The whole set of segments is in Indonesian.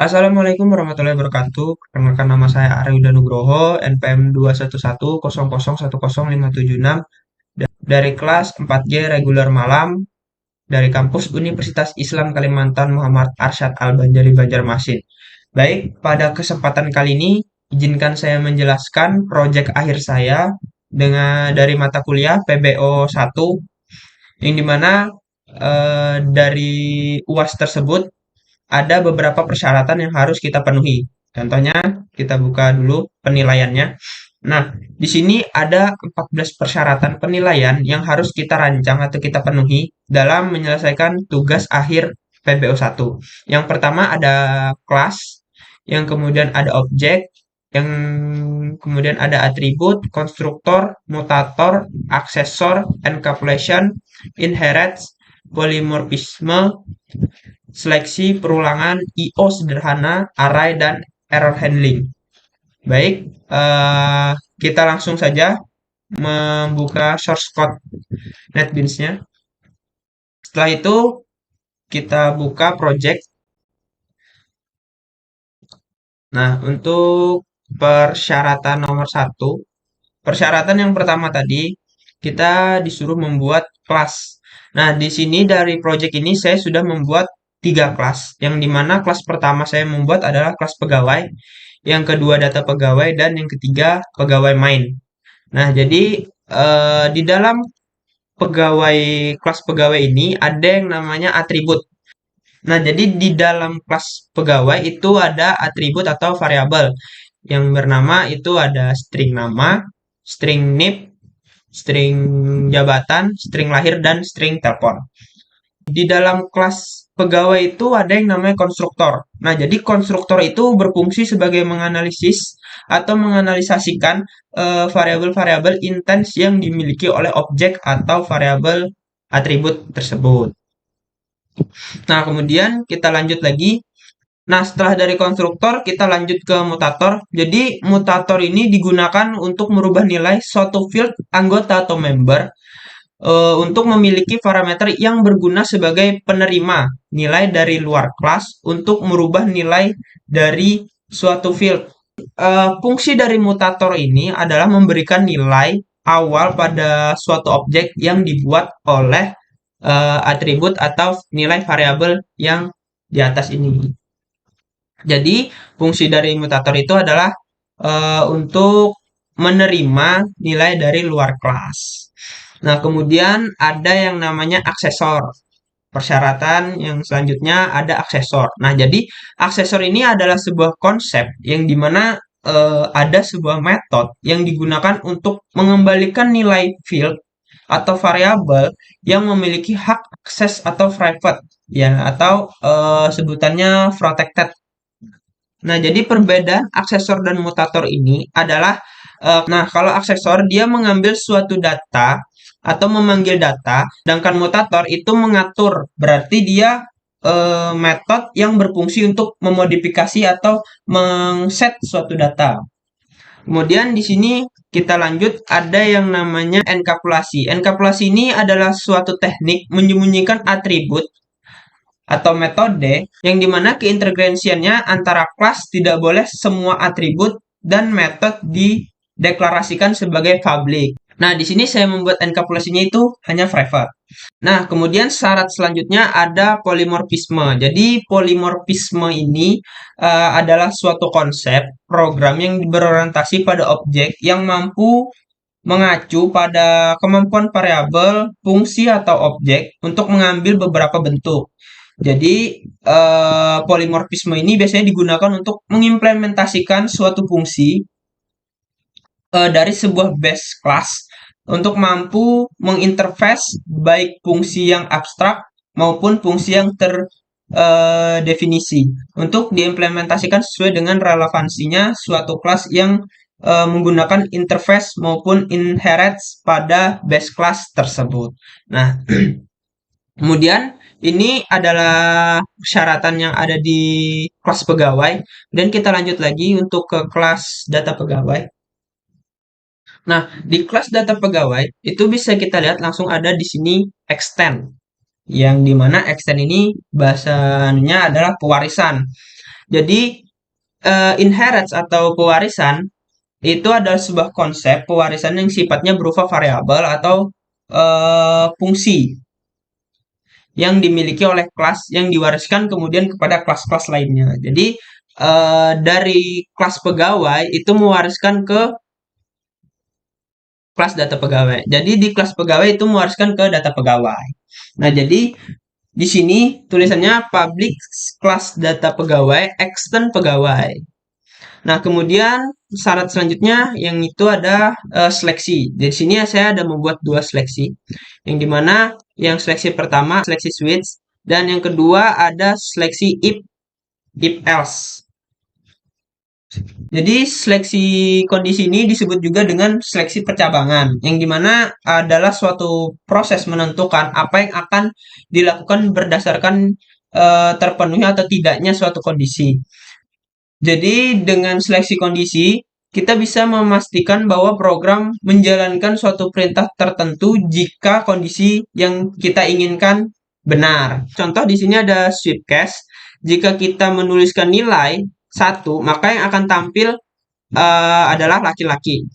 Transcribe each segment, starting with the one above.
Assalamualaikum warahmatullahi wabarakatuh. Perkenalkan nama saya Arya Nugroho, NPM 2110010105756 dari kelas 4G Reguler Malam dari kampus Universitas Islam Kalimantan Muhammad Arsyad Al-Banjari Banjarmasin. Baik, pada kesempatan kali ini izinkan saya menjelaskan proyek akhir saya dari mata kuliah PBO 1 yang dimana dari UAS tersebut ada beberapa persyaratan yang harus kita penuhi. Contohnya, kita buka dulu penilaiannya. Nah, di sini ada 14 persyaratan penilaian yang harus kita rancang atau kita penuhi dalam menyelesaikan tugas akhir PBO 1. Yang pertama ada kelas, yang kemudian ada objek, yang kemudian ada atribut, konstruktor, mutator, aksesor, encapsulation, inherits, polymorphisme, seleksi, perulangan, I/O sederhana, array, dan error handling. Baik, kita langsung saja membuka source code NetBeans-nya. Setelah itu, kita buka project. Nah, untuk persyaratan nomor 1, persyaratan yang pertama tadi, kita disuruh membuat kelas. Nah, di sini dari project ini saya sudah membuat 3 kelas, yang dimana kelas pertama saya membuat adalah kelas pegawai, yang kedua data pegawai, dan yang ketiga pegawai main. Nah, jadi di dalam pegawai kelas pegawai ini ada yang namanya atribut. Nah, jadi di dalam kelas pegawai itu ada atribut atau variabel yang bernama itu ada string nama, string name, string jabatan, string lahir, dan string telepon. Di dalam kelas pegawai itu ada yang namanya konstruktor. Nah, jadi konstruktor itu berfungsi sebagai menganalisis atau menganalisasikan variabel-variabel intens yang dimiliki oleh objek atau variabel atribut tersebut. Nah, kemudian kita lanjut lagi. Nah, setelah dari konstruktor, kita lanjut ke mutator. Jadi, mutator ini digunakan untuk merubah nilai suatu field anggota atau member untuk memiliki parameter yang berguna sebagai penerima nilai dari luar kelas untuk merubah nilai dari suatu field. Fungsi dari mutator ini adalah memberikan nilai awal pada suatu objek yang dibuat oleh atribut atau nilai variabel yang di atas ini. Jadi, fungsi dari mutator itu adalah untuk menerima nilai dari luar kelas. Nah, kemudian ada yang namanya aksesor. Persyaratan yang selanjutnya ada aksesor. Nah, jadi aksesor ini adalah sebuah konsep yang dimana ada sebuah metode yang digunakan untuk mengembalikan nilai field atau variabel yang memiliki hak akses atau private ya atau sebutannya protected. Nah, jadi perbedaan aksesor dan mutator ini adalah nah, kalau aksesor dia mengambil suatu data atau memanggil data, sedangkan mutator itu mengatur. Berarti dia metode yang berfungsi untuk memodifikasi atau mengset suatu data. Kemudian di sini kita lanjut ada yang namanya enkapsulasi. Enkapsulasi ini adalah suatu teknik menyembunyikan atribut atau metode yang dimana keintegrasiannya antara kelas tidak boleh semua atribut dan metode dideklarasikan sebagai public. Nah, di sini saya membuat enkapsulasinya itu hanya private. Nah, kemudian syarat selanjutnya ada polimorfisme. Jadi, polimorfisme ini adalah suatu konsep program yang berorientasi pada objek yang mampu mengacu pada kemampuan variabel, fungsi, atau objek untuk mengambil beberapa bentuk. Jadi, polimorfisme ini biasanya digunakan untuk mengimplementasikan suatu fungsi dari sebuah base class untuk mampu menginterface baik fungsi yang abstrak maupun fungsi yang terdefinisi untuk diimplementasikan sesuai dengan relevansinya suatu kelas yang menggunakan interface maupun inherits pada base class tersebut. Nah, kemudian ini adalah persyaratan yang ada di kelas pegawai dan kita lanjut lagi untuk ke kelas data pegawai. Nah, di kelas data pegawai itu bisa kita lihat langsung ada di sini extend. Yang dimana extend ini bahasanya adalah pewarisan. Jadi, inheritance atau pewarisan itu adalah sebuah konsep pewarisan yang sifatnya berupa variabel atau fungsi yang dimiliki oleh kelas yang diwariskan kemudian kepada kelas-kelas lainnya. Jadi dari kelas pegawai itu mewariskan ke kelas data pegawai. Jadi di kelas pegawai itu mewariskan ke data pegawai. Nah, jadi di sini tulisannya public class data pegawai, extend pegawai. Nah, kemudian syarat selanjutnya yang itu ada seleksi. Di sini saya ada membuat dua seleksi. Yang dimana yang seleksi pertama seleksi switch dan yang kedua ada seleksi if else. Jadi seleksi kondisi ini disebut juga dengan seleksi percabangan, yang dimana adalah suatu proses menentukan apa yang akan dilakukan berdasarkan terpenuhi atau tidaknya suatu kondisi. Jadi dengan seleksi kondisi, kita bisa memastikan bahwa program menjalankan suatu perintah tertentu jika kondisi yang kita inginkan benar. Contoh di sini ada sweep case. Jika kita menuliskan nilai 1, maka yang akan tampil adalah laki-laki.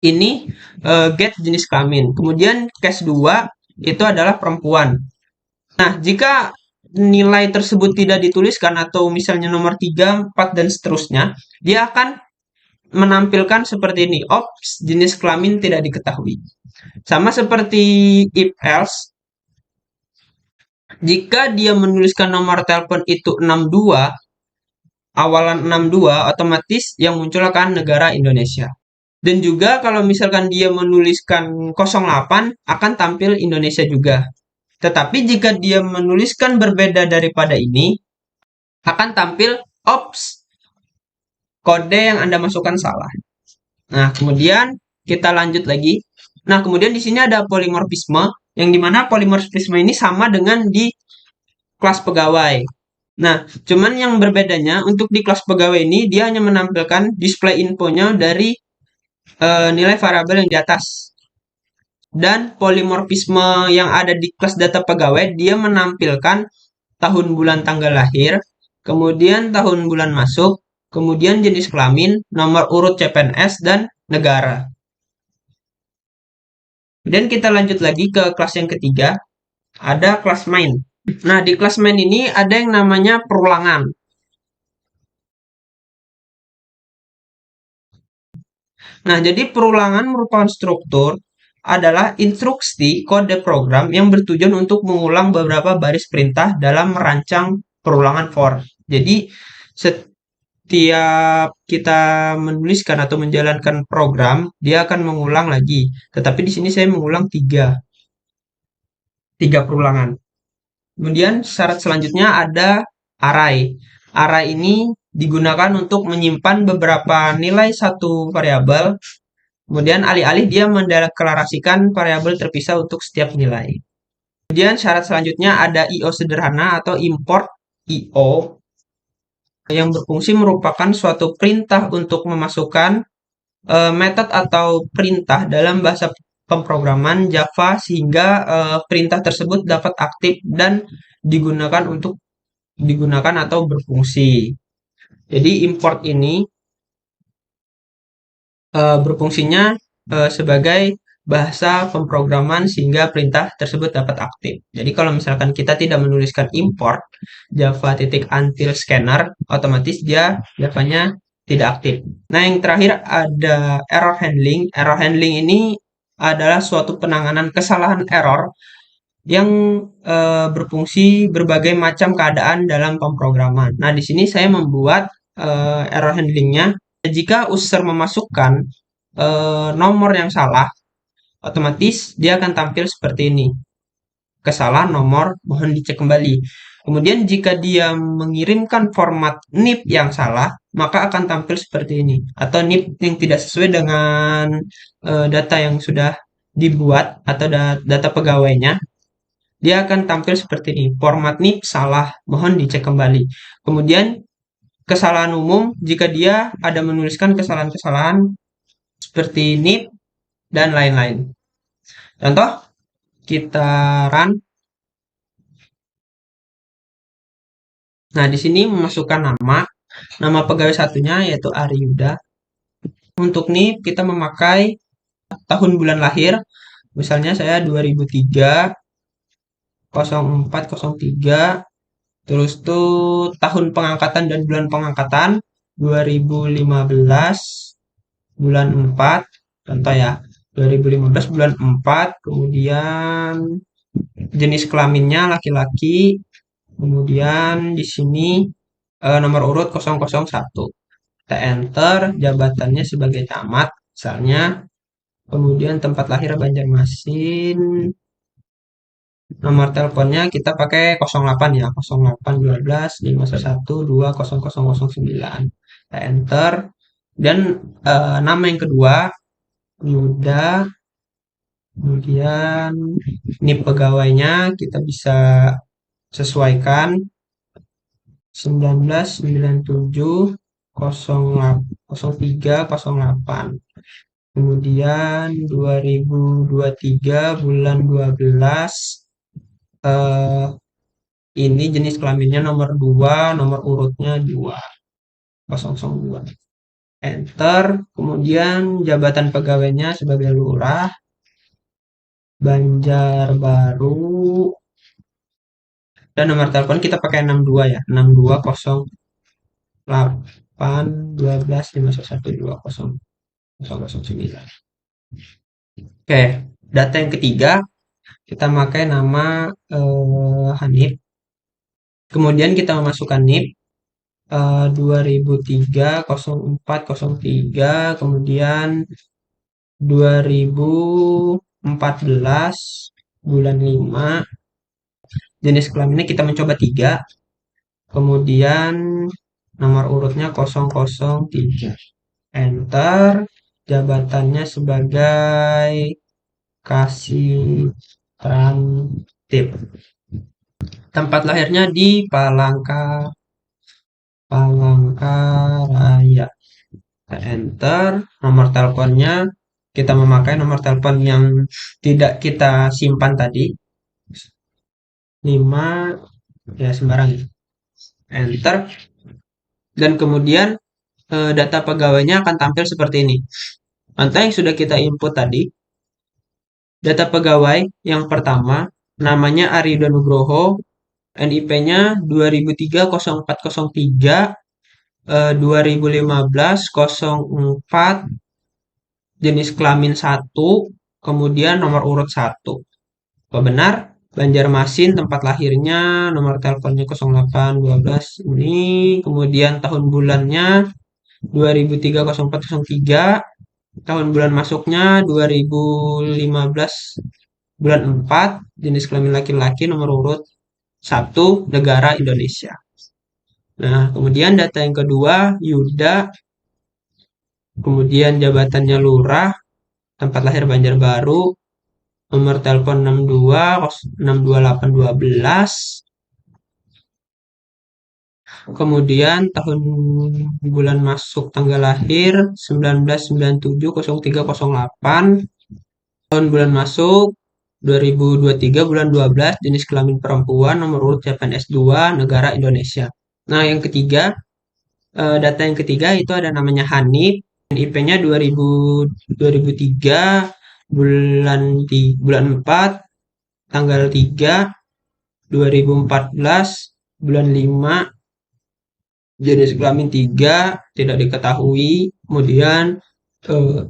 Ini get jenis kelamin. Kemudian case 2 itu adalah perempuan. Nah, jika nilai tersebut tidak dituliskan atau misalnya nomor 3, 4 dan seterusnya, dia akan menampilkan seperti ini. Ops, jenis kelamin tidak diketahui. Sama seperti if else, jika dia menuliskan nomor telepon itu 62, awalan 62, otomatis yang muncul akan negara Indonesia. Dan juga kalau misalkan dia menuliskan 08, akan tampil Indonesia juga. Tetapi jika dia menuliskan berbeda daripada ini, akan tampil ops, kode yang Anda masukkan salah. Nah, kemudian kita lanjut lagi. Nah, kemudian di sini ada polimorfisme, yang dimana polimorfisme ini sama dengan di kelas pegawai. Nah, cuman yang berbedanya untuk di kelas pegawai ini dia hanya menampilkan display infonya dari nilai variabel yang di atas. Dan polimorfisme yang ada di kelas data pegawai dia menampilkan tahun bulan tanggal lahir, kemudian tahun bulan masuk, kemudian jenis kelamin, nomor urut CPNS, dan negara. Kemudian kita lanjut lagi ke kelas yang ketiga, ada kelas main. Nah, di kelas main ini ada yang namanya perulangan. Nah, jadi perulangan merupakan struktur adalah instruksi kode program yang bertujuan untuk mengulang beberapa baris perintah dalam merancang perulangan for. Jadi, setiap kita menuliskan atau menjalankan program, dia akan mengulang lagi. Tetapi di sini saya mengulang tiga perulangan. Kemudian syarat selanjutnya ada array. Array ini digunakan untuk menyimpan beberapa nilai satu variabel. Kemudian alih-alih dia mendeklarasikan variabel terpisah untuk setiap nilai. Kemudian syarat selanjutnya ada IO sederhana atau import IO yang berfungsi merupakan suatu perintah untuk memasukkan metode atau perintah dalam bahasa pemrograman Java sehingga perintah tersebut dapat aktif dan digunakan atau berfungsi. Jadi import ini berfungsinya sebagai bahasa pemrograman sehingga perintah tersebut dapat aktif. Jadi kalau misalkan kita tidak menuliskan import java.until scanner, otomatis Javanya tidak aktif. Nah, yang terakhir ada error handling. Error handling ini adalah suatu penanganan kesalahan error yang berfungsi berbagai macam keadaan dalam pemrograman. Nah, di sini saya membuat error handlingnya. Jika user memasukkan nomor yang salah, otomatis dia akan tampil seperti ini. Kesalahan nomor, mohon dicek kembali. Kemudian jika dia mengirimkan format NIP yang salah, maka akan tampil seperti ini. Atau NIP yang tidak sesuai dengan data yang sudah dibuat atau data pegawainya, dia akan tampil seperti ini. Format NIP salah, mohon dicek kembali. Kemudian kesalahan umum jika dia ada menuliskan kesalahan-kesalahan seperti NIP dan lain-lain. Contoh, kita run. Nah, di sini memasukkan nama pegawai satunya yaitu Aryuda. Untuk NIP kita memakai tahun bulan lahir. Misalnya saya 2003, 0403, terus tuh tahun pengangkatan dan bulan pengangkatan 2015 bulan 4, contoh ya. 2015 bulan 4, kemudian jenis kelaminnya laki-laki, kemudian di sini nomor urut 001. Kita enter, jabatannya sebagai camat, misalnya, kemudian tempat lahir Banjarmasin, nomor teleponnya kita pakai 08 ya, 08 12 511 20009. Kita enter, dan nama yang kedua, Yuda, kemudian NIP pegawainya kita bisa sesuaikan 1997 0308. Kemudian 2023 bulan 12, eh, ini jenis kelaminnya nomor 2, nomor urutnya 2002. Enter, kemudian jabatan pegawainya sebagai lurah Banjarbaru, dan nomor telepon kita pakai 62 ya, 6208 12 511 2009. Oke, data yang ketiga kita pakai nama Hanif. Kemudian kita memasukkan NIP 2003 0403, kemudian 2014 bulan 5, jenis kelaminnya kita mencoba 3, kemudian nomor urutnya 003. Enter, jabatannya sebagai kasih transtip. Tempat lahirnya di Palangkaraya. Kita enter, nomor teleponnya kita memakai nomor telepon yang tidak kita simpan tadi. 5 ya sembarang. Enter, dan kemudian data pegawainya akan tampil seperti ini. Contoh yang sudah kita input tadi, data pegawai yang pertama namanya Aryuda Nugroho, NIP-nya 2003 0403, 2015 04, jenis kelamin 1, kemudian nomor urut 1. Apa benar? Banjarmasin tempat lahirnya, nomor teleponnya 0812 ini, kemudian tahun bulannya 2003 0403, tahun bulan masuknya 2015 bulan 4, jenis kelamin laki-laki, nomor urut 1, negara Indonesia. Nah, kemudian data yang kedua, Yuda, kemudian jabatannya lurah, tempat lahir Banjarbaru, nomor telepon 62 62812, kemudian tahun bulan masuk tanggal lahir 1997 0308, tahun bulan masuk 2023 bulan 12, jenis kelamin perempuan, nomor urut CPNS 2, negara Indonesia. Nah, yang ketiga, data yang ketiga itu ada namanya Hanif, IP-nya 2003 bulan 4 tanggal 3 2014 bulan 5, jenis kelamin 3, tidak diketahui, eh,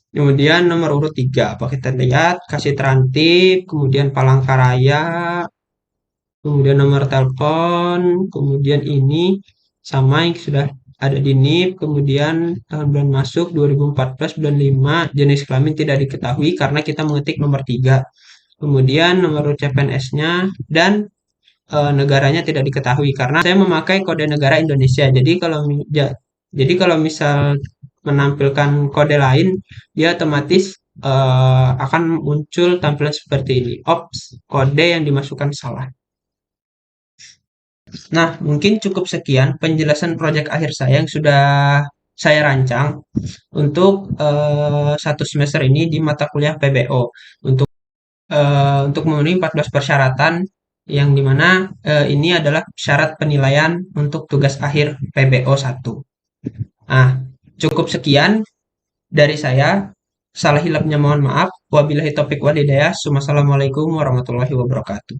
kemudian nomor urut 3. Apa kita lihat, kasih terantip, kemudian Palangkaraya, kemudian nomor telepon, kemudian ini sama yang sudah ada di NIP, kemudian tahun bulan masuk 2014 bulan 5, jenis kelamin tidak diketahui karena kita mengetik nomor 3. Kemudian nomor urut CPNS-nya dan negaranya tidak diketahui karena saya memakai kode negara Indonesia. Jadi kalau misal menampilkan kode lain, dia otomatis akan muncul tampilan seperti ini. Ops, kode yang dimasukkan salah. Nah, mungkin cukup sekian penjelasan proyek akhir saya yang sudah saya rancang untuk satu semester ini di mata kuliah PBO untuk memenuhi 14 persyaratan yang dimana ini adalah syarat penilaian untuk tugas akhir PBO 1. Nah, cukup sekian dari saya. Salah hilapnya mohon maaf. Wabillahi taufiq walhidayah. Wassalamualaikum warahmatullahi wabarakatuh.